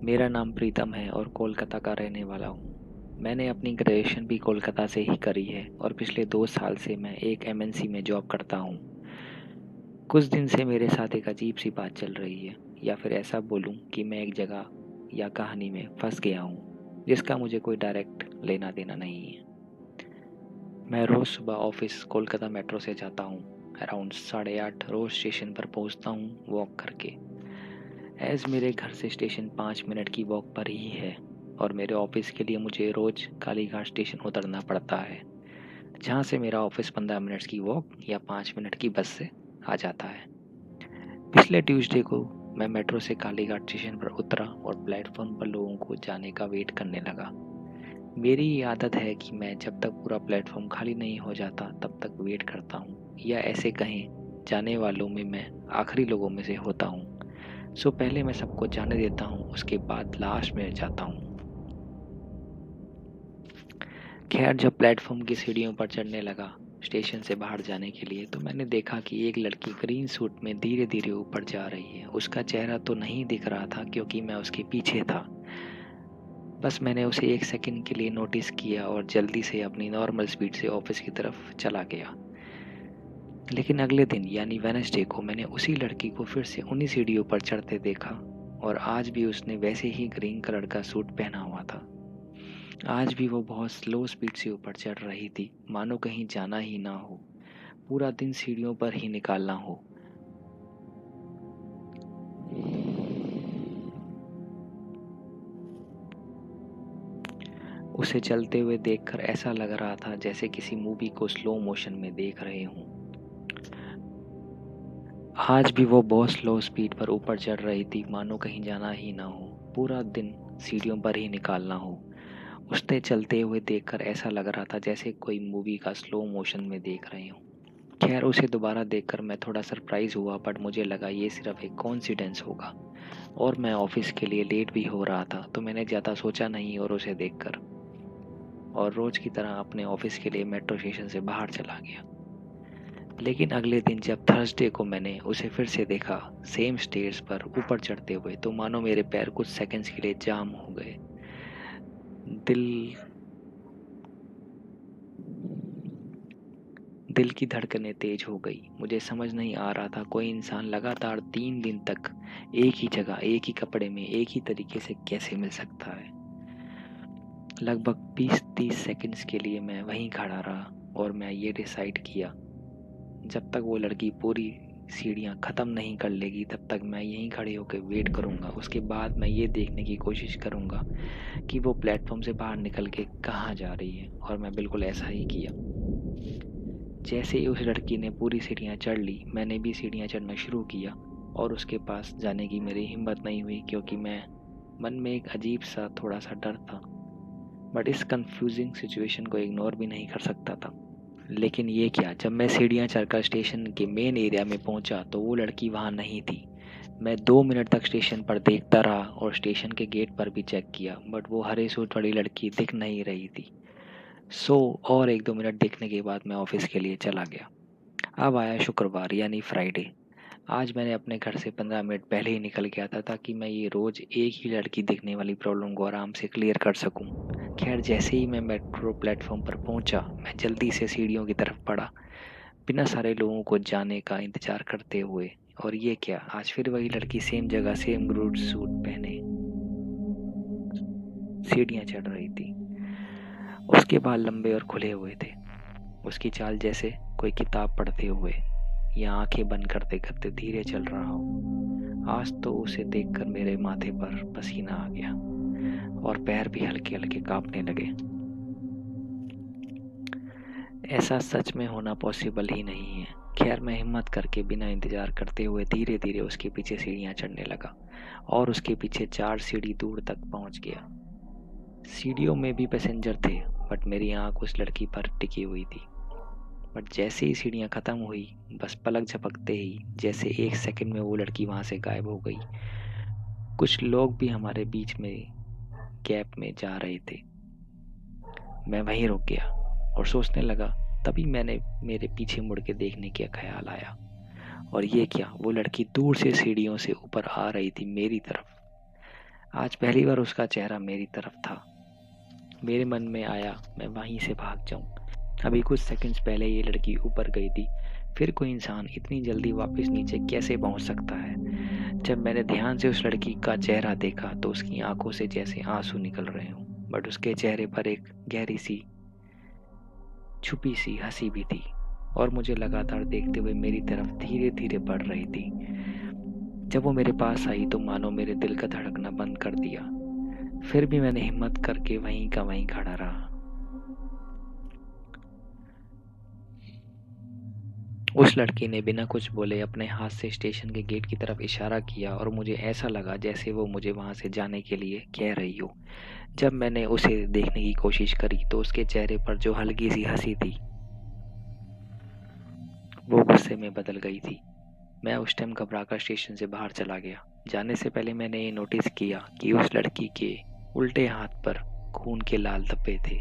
मेरा नाम प्रीतम है और कोलकाता का रहने वाला हूँ। मैंने अपनी ग्रेजुएशन भी कोलकाता से ही करी है और पिछले 2 साल से मैं एक एमएनसी में जॉब करता हूँ। कुछ दिन से मेरे साथ एक अजीब सी बात चल रही है, या फिर ऐसा बोलूँ कि मैं एक जगह या कहानी में फंस गया हूँ जिसका मुझे कोई डायरेक्ट लेना देना नहीं है। मैं रोज़ सुबह ऑफिस कोलकाता मेट्रो से जाता हूँ। अराउंड 8:30 रोज स्टेशन पर पहुँचता हूँ वॉक करके। एज मेरे घर से स्टेशन 5 मिनट की वॉक पर ही है और मेरे ऑफिस के लिए मुझे रोज कालीघाट स्टेशन उतरना पड़ता है, जहाँ से मेरा ऑफिस 15 मिनट्स की वॉक या 5 मिनट की बस से आ जाता है। पिछले ट्यूसडे को मैं मेट्रो से कालीघाट स्टेशन पर उतरा और प्लेटफॉर्म पर लोगों को जाने का वेट करने लगा। मेरी ये आदत है कि मैं जब तक पूरा प्लेटफॉर्म खाली नहीं हो जाता तब तक वेट करता हूँ, या ऐसे कहें जाने वालों में मैं आखिरी लोगों में से होता हूँ। सो पहले मैं सबको जाने देता हूँ, उसके बाद लास्ट में जाता हूँ। खैर, जब प्लेटफॉर्म की सीढ़ियों पर चढ़ने लगा स्टेशन से बाहर जाने के लिए, तो मैंने देखा कि एक लड़की ग्रीन सूट में धीरे धीरे ऊपर जा रही है। उसका चेहरा तो नहीं दिख रहा था क्योंकि मैं उसके पीछे था। बस मैंने उसे 1 सेकंड के लिए नोटिस किया और जल्दी से अपनी नॉर्मल स्पीड से ऑफिस की तरफ चला गया। लेकिन अगले दिन यानी वेडनेसडे को मैंने उसी लड़की को फिर से उन्हीं सीढ़ियों पर चढ़ते देखा, और आज भी उसने वैसे ही ग्रीन कलर का सूट पहना हुआ था। आज भी वो बहुत स्लो स्पीड से ऊपर चढ़ रही थी, मानो कहीं जाना ही ना हो, पूरा दिन सीढ़ियों पर ही निकालना हो। उसे चलते हुए देखकर ऐसा लग रहा था जैसे किसी मूवी को स्लो मोशन में देख रहे हों। आज भी वो बहुत स्लो स्पीड पर ऊपर चढ़ रही थी, मानो कहीं जाना ही ना हो, पूरा दिन सीढ़ियों पर ही निकालना हो। उसने चलते हुए देखकर ऐसा लग रहा था जैसे कोई मूवी का स्लो मोशन में देख रहे हो। खैर, उसे दोबारा देखकर मैं थोड़ा सरप्राइज हुआ, बट मुझे लगा ये सिर्फ एक कोइंसिडेंस होगा, और मैं ऑफिस के लिए लेट भी हो रहा था, तो मैंने ज़्यादा सोचा नहीं और उसे देखकर और रोज की तरह अपने ऑफिस के लिए मेट्रो स्टेशन से बाहर चला गया। लेकिन अगले दिन जब थर्सडे को मैंने उसे फिर से देखा सेम स्टेयर्स पर ऊपर चढ़ते हुए, तो मानो मेरे पैर कुछ सेकंड्स के लिए जाम हो गए। दिल दिल की धड़कनें तेज हो गई। मुझे समझ नहीं आ रहा था कोई इंसान लगातार 3 दिन तक एक ही जगह एक ही कपड़े में एक ही तरीके से कैसे मिल सकता है। लगभग 20-30 सेकंड्स के लिए मैं वहीं खड़ा रहा और मैं ये डिसाइड किया, जब तक वो लड़की पूरी सीढ़ियाँ ख़त्म नहीं कर लेगी तब तक मैं यहीं खड़े होकर वेट करूँगा। उसके बाद मैं ये देखने की कोशिश करूँगा कि वो प्लेटफॉर्म से बाहर निकल के कहाँ जा रही है, और मैं बिल्कुल ऐसा ही किया। जैसे ही उस लड़की ने पूरी सीढ़ियाँ चढ़ ली, मैंने भी सीढ़ियाँ चढ़ना शुरू किया, और उसके पास जाने की मेरी हिम्मत नहीं हुई क्योंकि मैं मन में एक अजीब सा थोड़ा सा डर था, बट इस कंफ्यूजिंग सिचुएशन को इग्नोर भी नहीं कर सकता था। लेकिन ये क्या, जब मैं सीढ़ियाँ चढ़कर स्टेशन के मेन एरिया में पहुंचा तो वो लड़की वहाँ नहीं थी। मैं 2 मिनट तक स्टेशन पर देखता रहा और स्टेशन के गेट पर भी चेक किया, बट वो हरे सूट वाली लड़की दिख नहीं रही थी। और 1-2 मिनट देखने के बाद मैं ऑफिस के लिए चला गया। अब आया शुक्रवार यानी फ्राइडे। आज मैंने अपने घर से 15 मिनट पहले ही निकल गया था ताकि मैं ये रोज़ एक ही लड़की दिखने वाली प्रॉब्लम को आराम से क्लियर कर सकूं। खैर, जैसे ही मैं मेट्रो प्लेटफॉर्म पर पहुंचा, मैं जल्दी से सीढ़ियों की तरफ बढ़ा, बिना सारे लोगों को जाने का इंतजार करते हुए। और ये क्या, आज फिर वही लड़की सेम जगह सेम ग्रूड सूट पहने सीढ़ियाँ चढ़ रही थी। उसके बाल लंबे और खुले हुए थे, उसकी चाल जैसे कोई किताब पढ़ते हुए या आंखें बंद करते करते धीरे चल रहा हो। आज तो उसे देखकर मेरे माथे पर पसीना आ गया और पैर भी हल्के हल्के कांपने लगे। ऐसा सच में होना पॉसिबल ही नहीं है। खैर, मैं हिम्मत करके बिना इंतजार करते हुए धीरे धीरे उसके पीछे सीढ़ियां चढ़ने लगा और उसके पीछे 4 सीढ़ी दूर तक पहुंच गया। सीढ़ियों में भी पैसेंजर थे, बट मेरी आंख उस लड़की पर टिकी हुई थी। बट जैसे ही सीढ़ियाँ ख़त्म हुई, बस पलक झपकते ही जैसे 1 सेकंड में वो लड़की वहाँ से गायब हो गई। कुछ लोग भी हमारे बीच में गैप में जा रहे थे। मैं वहीं रुक गया और सोचने लगा, तभी मैंने मेरे पीछे मुड़ के देखने का ख्याल आया, और ये क्या, वो लड़की दूर से सीढ़ियों से ऊपर आ रही थी मेरी तरफ। आज पहली बार उसका चेहरा मेरी तरफ था। मेरे मन में आया मैं वहीं से भाग जाऊं। अभी कुछ सेकंड्स पहले ये लड़की ऊपर गई थी, फिर कोई इंसान इतनी जल्दी वापस नीचे कैसे पहुंच सकता है। जब मैंने ध्यान से उस लड़की का चेहरा देखा तो उसकी आंखों से जैसे आंसू निकल रहे हों, बट उसके चेहरे पर एक गहरी सी छुपी सी हंसी भी थी और मुझे लगातार देखते हुए मेरी तरफ धीरे धीरे बढ़ रही थी। जब वो मेरे पास आई तो मानो मेरे दिल का धड़कना बंद कर दिया। फिर भी मैंने हिम्मत करके वहीं का वहीं खड़ा रहा। उस लड़की ने बिना कुछ बोले अपने हाथ से स्टेशन के गेट की तरफ इशारा किया और मुझे ऐसा लगा जैसे वो मुझे वहां से जाने के लिए कह रही हो। जब मैंने उसे देखने की कोशिश करी तो उसके चेहरे पर जो हल्की सी हंसी थी वो गुस्से में बदल गई थी। मैं उस टाइम घबराकर स्टेशन से बाहर चला गया। जाने से पहले मैंने ये नोटिस किया कि उस लड़की के उल्टे हाथ पर खून के लाल धब्बे थे।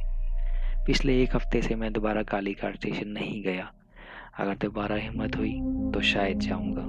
पिछले एक हफ्ते से मैं दोबारा कालीघाट स्टेशन नहीं गया। अगर दोबारा हिम्मत हुई तो शायद जाऊंगा।